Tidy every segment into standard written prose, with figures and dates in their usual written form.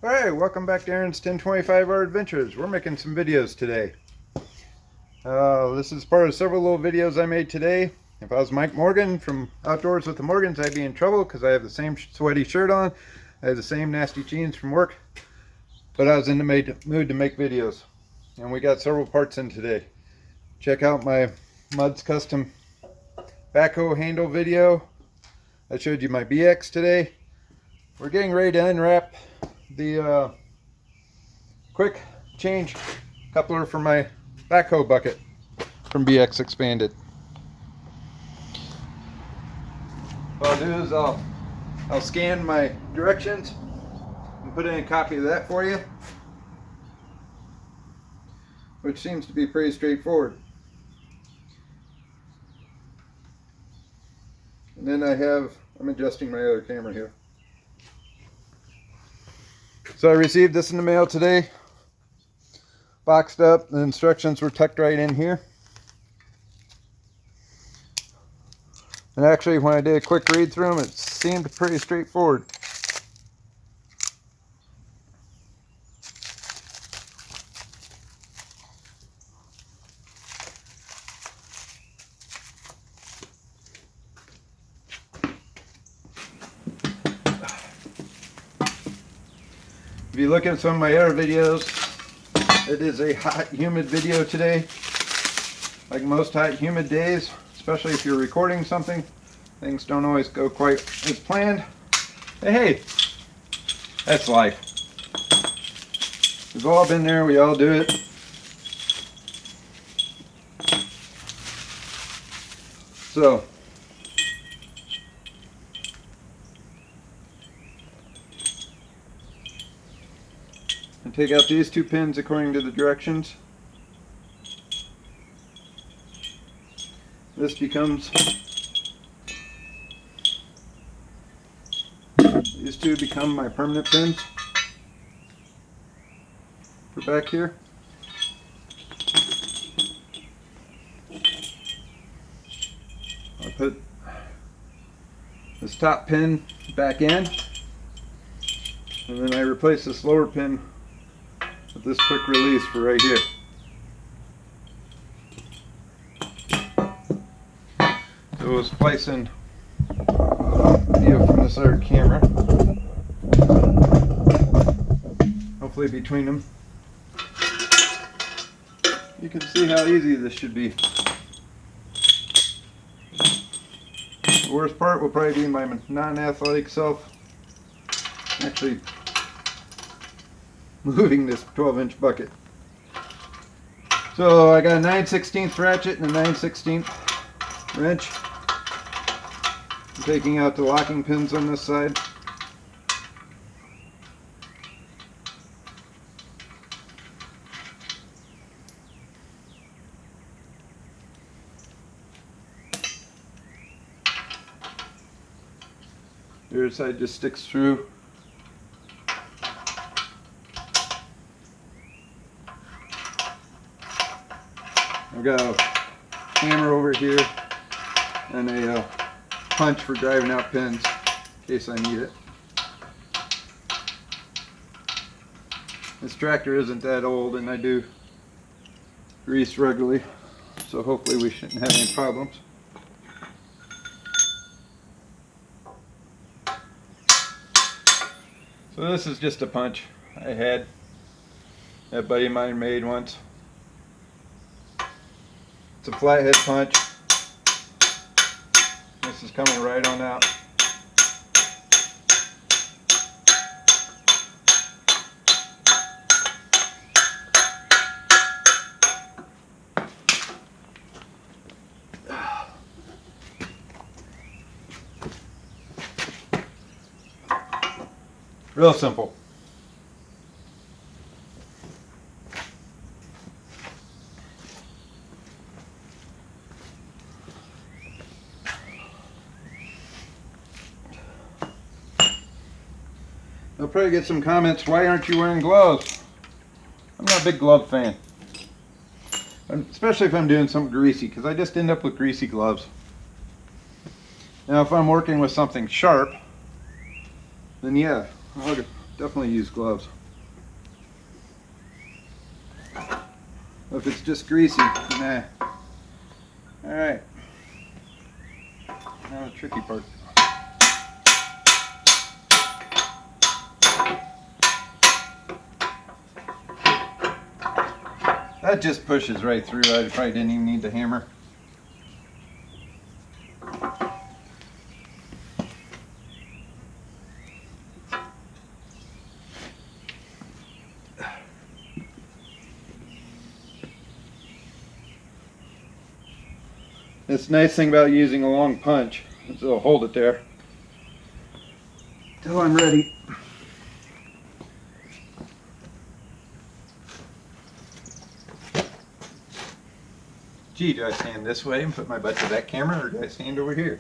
Alright, welcome back to Aaron's 1025R Adventures. We're making some videos today. This is part of several little videos I made today. If I was Mike Morgan from Outdoors with the Morgans, I'd be in trouble because I have the same sweaty shirt on. I have the same nasty jeans from work. But I was in the mood to make videos. And we got several parts in today. Check out my Muds Custom Backhoe handle video. I showed you my BX today. We're getting ready to unwrap the quick change coupler for my backhoe bucket from Bxpanded. What I'll do is I'll scan my directions and put in a copy of that for you, which seems to be pretty straightforward. And then I'm adjusting my other camera here. So I received this in the mail today, boxed up. The instructions were tucked right in here. And actually, when I did a quick read through them, it seemed pretty straightforward. If you look at some of my other videos, it is a hot, humid video today. Like most hot, humid days, especially if you're recording something, things don't always go quite as planned. But hey, that's life. We've all been there, we all do it. So, and take out these two pins according to the directions. This becomes, these two become my permanent pins for back here. I'll put this top pin back in, and then I replace this lower pin with this quick release for right here. So we'll splice in video from this other camera. Hopefully between them you can see how easy this should be. The worst part will probably be my non-athletic self actually moving this 12-inch bucket. So I got a 9/16 ratchet and a 9/16 wrench. I'm taking out the locking pins on this side. The other side just sticks through. I've got a hammer over here and a punch for driving out pins in case I need it. This tractor isn't that old and I do grease regularly, so hopefully we shouldn't have any problems. So this is just a punch I had. A buddy of mine made once. It's a flathead punch. This is coming right on out. Real simple. I'll probably get some comments, why aren't you wearing gloves? I'm not a big glove fan. Especially if I'm doing something greasy, because I just end up with greasy gloves. Now if I'm working with something sharp, then yeah, Definitely use gloves. If it's just greasy, nah. Alright. Now the tricky part. That just pushes right through. I probably didn't even need the hammer. This nice thing about using a long punch is it'll hold it there till I'm ready. Gee, do I stand this way and put my butt to that camera, or do I stand over here?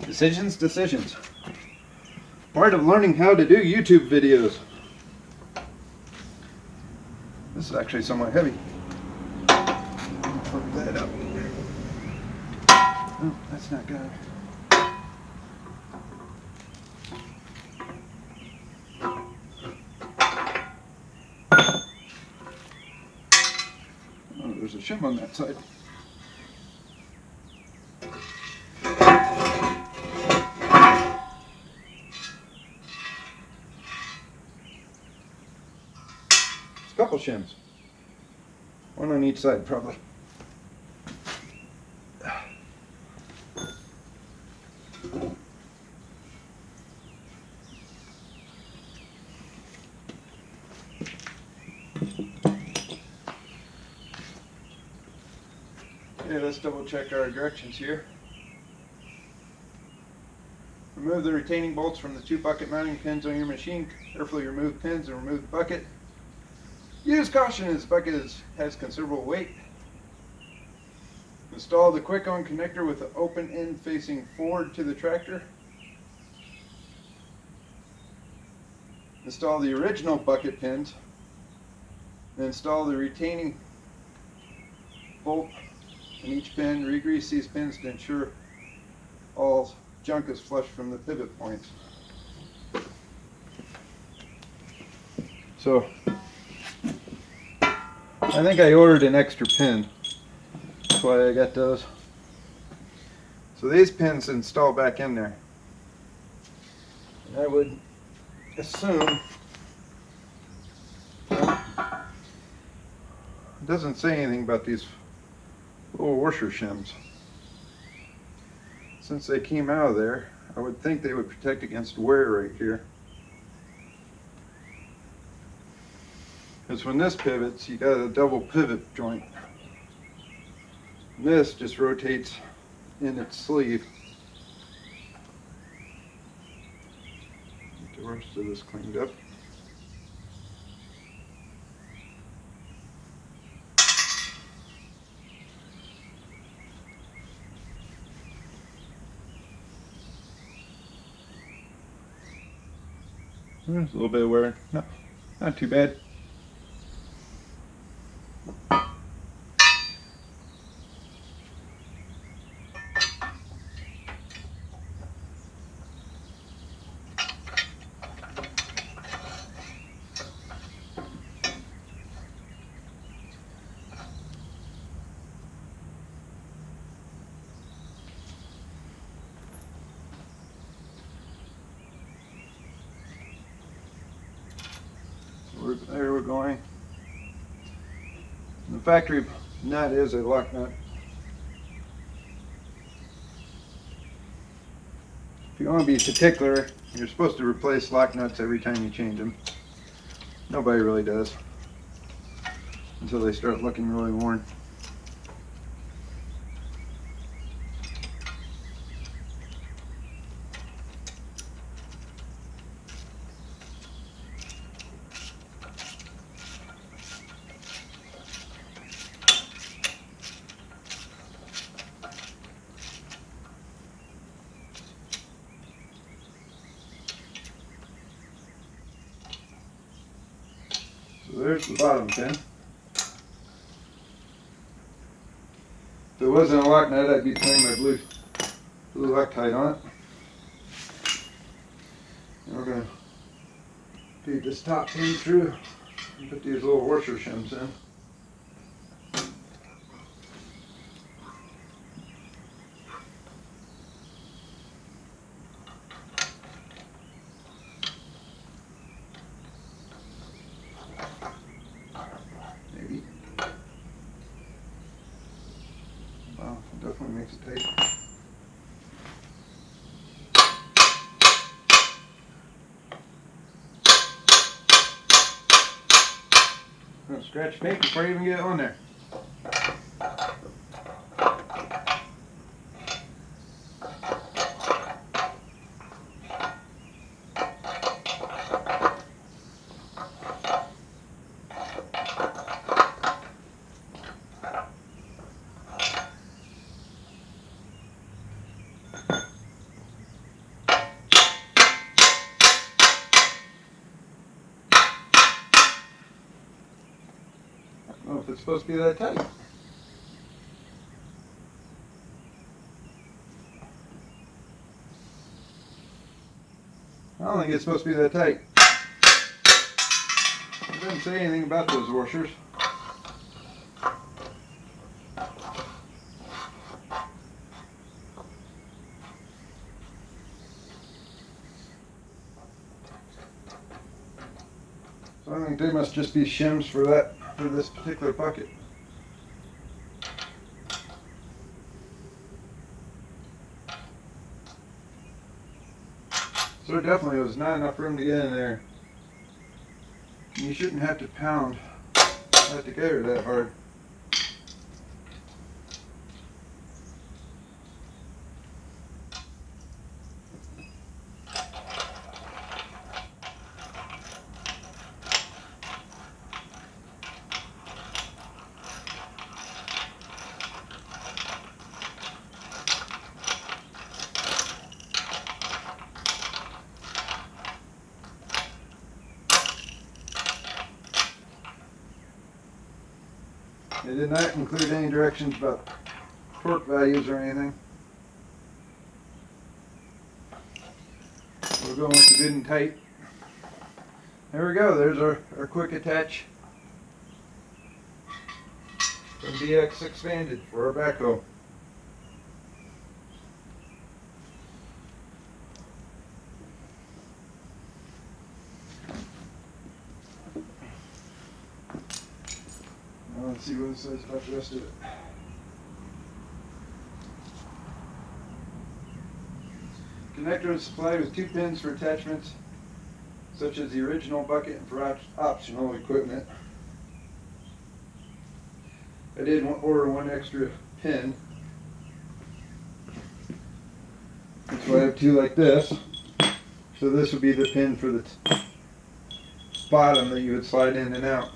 Decisions, decisions. Part of learning how to do YouTube videos. This is actually somewhat heavy. Flip that up. Oh, that's not good. Oh, there's a shim on that side. There's a couple shims. One on each side, probably. Okay, let's double check our directions here. Remove the retaining bolts from the 2 bucket mounting pins on your machine. Carefully remove pins and remove the bucket. Use caution as the bucket has considerable weight. Install the quick-on connector with the open end facing forward to the tractor. Install the original bucket pins. And install the retaining bolt in each pin. Re-grease these pins to ensure all junk is flush from the pivot points. So I think I ordered an extra pin. That's why I got those. So these pins install back in there. And I would assume, well, it doesn't say anything about these little washer shims. Since they came out of there, I would think they would protect against wear right here. Because when this pivots, you got a double pivot joint. And this just rotates in its sleeve. Get the rest of this cleaned up. There's a little bit of wear. No, not too bad. There we're going. The factory nut is a lock nut. If you want to be particular, you're supposed to replace lock nuts every time you change them. Nobody really does until they start looking really worn. So there's the bottom pin. If it wasn't a lock nut, I'd be putting my blue Loctite on it. And we're going to feed this top pin through and put these little washer shims in. Maybe. Wow, it definitely makes it tight. Gonna scratch paint before I even get it on there. I don't know if it's supposed to be that tight. I don't think it's supposed to be that tight. It doesn't say anything about those washers. So I think they must just be shims for this particular bucket. So there definitely was not enough room to get in there. And you shouldn't have to pound that together that hard. It did not include any directions about torque values or anything. We're going with the good and tight. There we go, there's our quick attach from Bxpanded for our backhoe. Let's see what it says about the rest of it. Connector is supplied with 2 pins for attachments, such as the original bucket and for optional equipment. I did order 1 extra pin. So I have 2 like this. So this would be the pin for the bottom that you would slide in and out.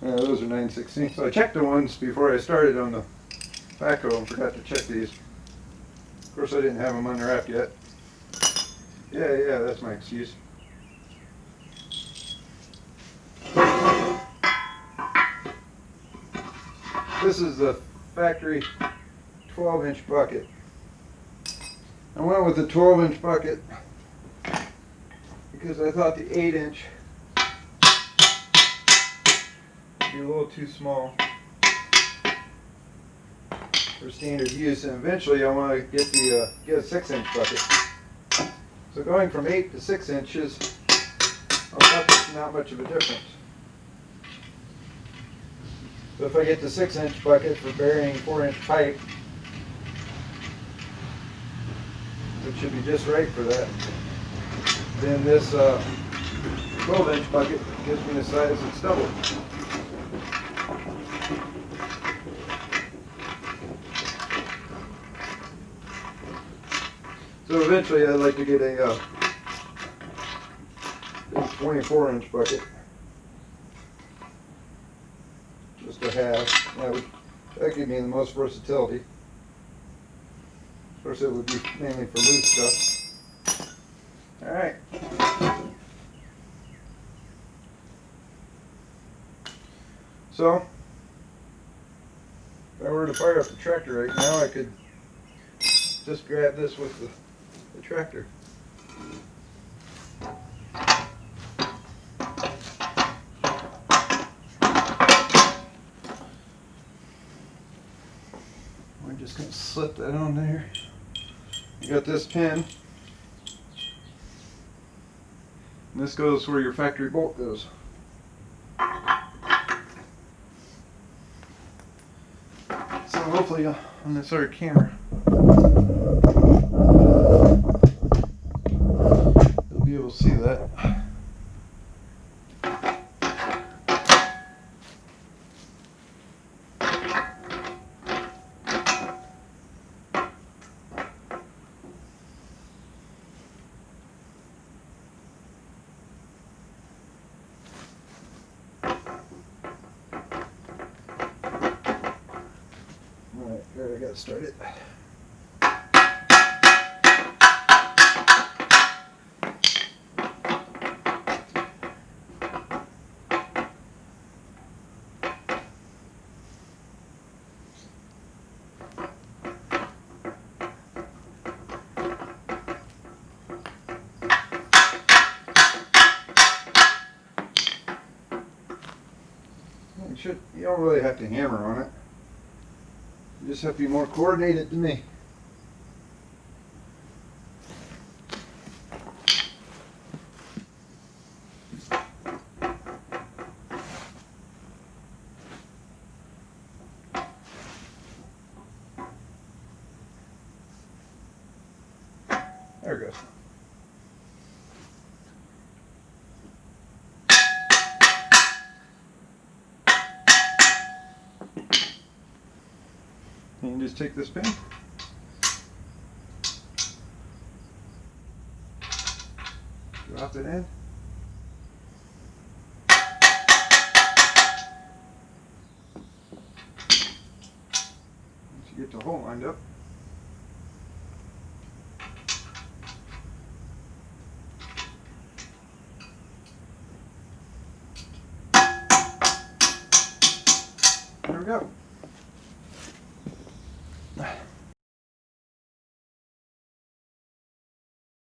Those are 9/16. So I checked the ones before I started on the backhoe and forgot to check these. Of course I didn't have them unwrapped yet. Yeah, that's my excuse. This is the factory 12-inch bucket. I went with the 12-inch bucket because I thought the 8-inch be a little too small for standard use, and eventually I want to get a 6-inch bucket. So going from 8 to 6 inches, that's not much of a difference. So if I get the 6-inch bucket for burying 4-inch pipe, which should be just right for that, then this 12-inch bucket gives me the size it's double. So eventually I'd like to get a 24-inch bucket. Just a half. That give me the most versatility. Of course it would be mainly for loose stuff. Alright. So, if I were to fire up the tractor right now, I could just grab this with the the tractor. We're just going to slip that on there. You got this pin. And this goes where your factory bolt goes. So hopefully on this other camera, you'll be able to see that. Alright, here I got to start it. You don't really have to hammer on it. You just have to be more coordinated than me. There it goes. You can just take this pin, drop it in, once you get the hole lined up, there we go.